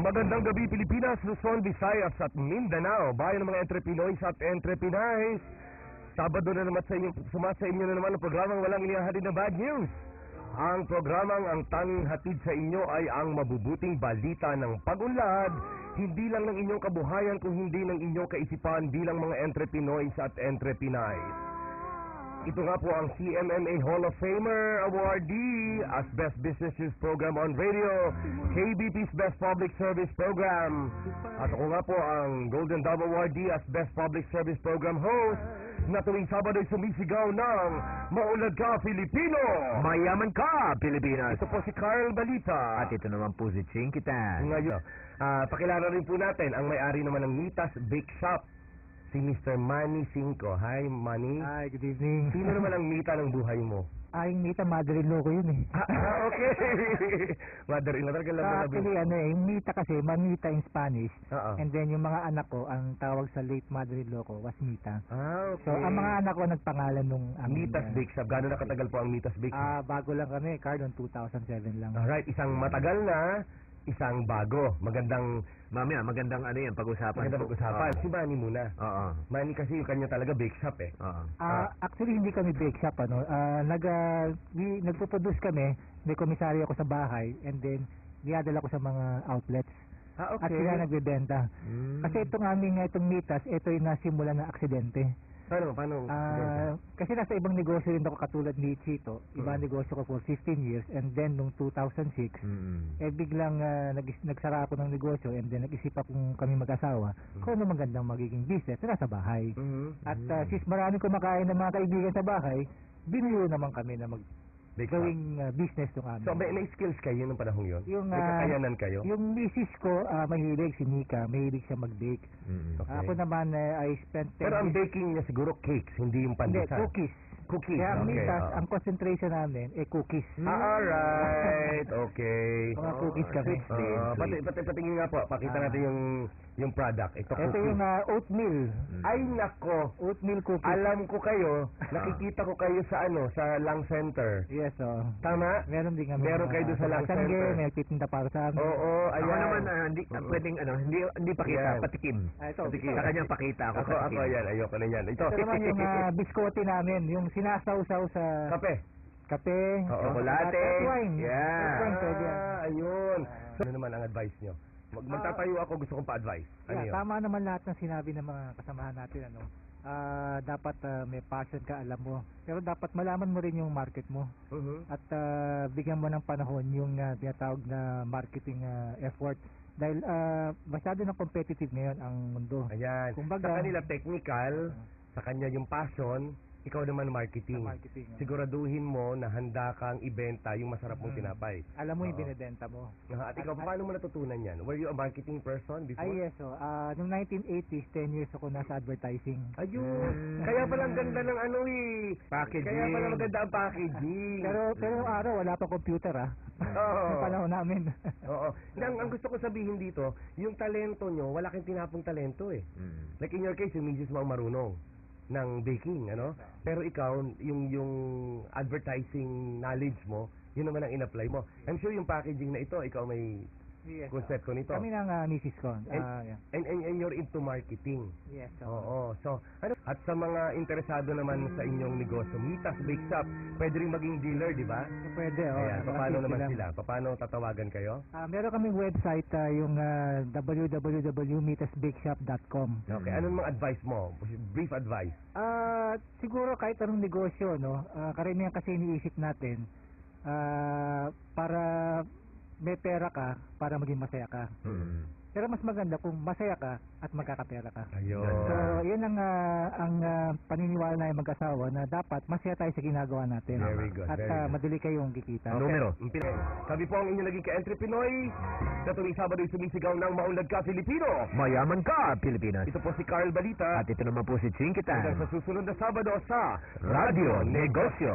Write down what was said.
Magandang gabi Pilipinas, Luzon, Visayas at Mindanao. Bayan ng mga entrepinoys at entrepinays. Sabado na naman sa inyo na naman ang programang walang inihahatid na bad news. Ang programang ang tanging hatid sa inyo ay ang mabubuting balita ng pag-unlad, hindi lang ng inyong kabuhayan kung hindi ng inyong kaisipan bilang mga entrepinoys at entrepinays. Ito nga po ang CMMA Hall of Famer awardee as Best Business News Program on Radio, KBP's Best Public Service Program. At ako nga po ang Golden Dove awardee as Best Public Service Program host na tuwing Sabado ay sumisigaw ng Maunlad Ka, Filipino! Mayaman ka, Pilipinas! Ito po si Carl Balita. At ito naman po si Ching Kitan. Ngayon, pakilala rin po natin ang may-ari naman ng Mitas Bake Shop, si Mr. Manny Cinco. Hi, Manny. Hi, good evening. Sino naman ang Mita ng buhay mo? Yung Mita, mother-in-law ko yun eh. Okay. Mother-in-law talaga lang. Actually, yung Mita kasi, Manita in Spanish. And then yung mga anak ko, ang tawag sa late mother-in-law ko was Mita. Okay. So, ang mga anak ko nagpangalan nung Mitas Bake Shop. Gano'n na katagal po ang Mitas Bake Shop? Bago lang kami, Carl, noong 2007 lang. Alright, isang matagal na, isang bago. Magandang Magandang ano yan, pag-usapan. Magandang pag-usapan. Si Manny muna. Oo. Manny kasi yung kanya talaga bake shop eh. Oo. Actually, hindi kami bake shop. Nagpo-produce kami, may komisaryo ako sa bahay, and then, niyadala ko sa mga outlets. Okay. At sila nagbebenta. Kasi itong Mitas, ito yung nasimula ng aksidente. Paano? Kasi nasa ibang negosyo rin ako katulad ni Chito. Ibang negosyo ko for 15 years, and then nung 2006, biglang nagsara ako ng negosyo, and then nag-isip akong kami mag-asawa kung ano magandang magiging business na nasa bahay. At since maraming kumakain ng mga kaibigan sa bahay, binuyo naman kami na gawing business nung amin. So may skills kayo nung panahong yun? May Yung, kakayanan kayo? Yung misis ko, mahilig, si Nika, mahilig siya mag-bake. Okay. Ako naman, I spent 10 Pero ang years. baking niya siguro cakes, hindi yung Hindi, pandesal. cookies. Cookies, Kaya ang okay. Mitas, ang concentration namin, cookies. Alright, okay. Mga cookies kami. Patingin nga po, pakita natin yung product. Ito Ito cookies. yung oatmeal. Ay nako, Oatmeal cookies. alam ko kayo, nakikita ko kayo sa sa Lang Center. Yes, Tama? meron din kami. Meron kayo doon sa Lang Sangge, Center. may titinda para sa amin. Oo, Ako ayan. naman, pwedeng hindi Ayan. pakita, patikim. Ito. Sa kanyang pakita ako. Ako yan, ayoko na yan. Ito. Ito naman yung biskote namin, yung sinasaw-saw sa Kape. kape, Chocolate. at wine. Yeah. At wine, pwede yan. Ayun. So, ano naman ang advice nyo? Magtatayo ako, gusto kong pa-advise. Ano yun? Tama naman lahat ng sinabi ng mga kasamahan natin. Dapat may passion ka, alam mo. Pero dapat malaman mo rin yung market mo. At bigyan mo ng panahon yung tinatawag na marketing effort. Dahil masyado na competitive ngayon ang mundo. Ayan. Kumbaga, Sa kanila technical, sa kanya yung passion, ikaw naman marketing. Siguraduhin mo na handa kang ibenta yung masarap mong tinapay. alam mo yung Oo. binibenta mo. At ikaw, paano mo natutunan yan? Were you a marketing person before? Yes, noong 1980s, 10 years ako nasa advertising. Ayun. Kaya palang ganda ng Packaging. Kaya palang maganda ang packaging. Pero araw, wala pa computer Oo. Yung panahon namin. Oo. Ang gusto ko sabihin dito, yung talento nyo, wala kang tinapong talento eh. Like in your case, yung misis mo ang marunong ng baking, ano? Pero ikaw, yung advertising knowledge mo, yun naman ang in-apply mo. I'm sure yung packaging na ito, ikaw may Yes, konsepto nito. kami ng misis ko. Yeah. And you're into marketing. Yes, Oo. So, at sa mga interesado naman sa inyong negosyo, Mitas Bake Shop, pwede rin maging dealer, di ba? Pwede, Ayan, paano Nakasip naman sila? Paano tatawagan kayo? Meron kaming website, yung www.mitasbakeshop.com. Okay, anong mga advice mo? Brief advice. Siguro kahit anong negosyo, karamihan kasi iniisip natin, para may pera ka, para maging masaya ka. Pero mas maganda kung masaya ka at magkakapera ka. Ayun. So, yun ang paniniwala na yung mag-asawa na dapat masaya tayo sa ginagawa natin. Very good, At very good. madali kayong kikita. Numero. Sabi po ang inyong naging ka-entrepinoy, sa tuwing Sabado ay sumisigaw ng Maunlad Ka, Filipino. Mayaman ka, Pilipinas. Ito po si Carl Balita. At ito naman po si Ching Hanggang Kitan. sa susunod na Sabado sa Radio Negosyo.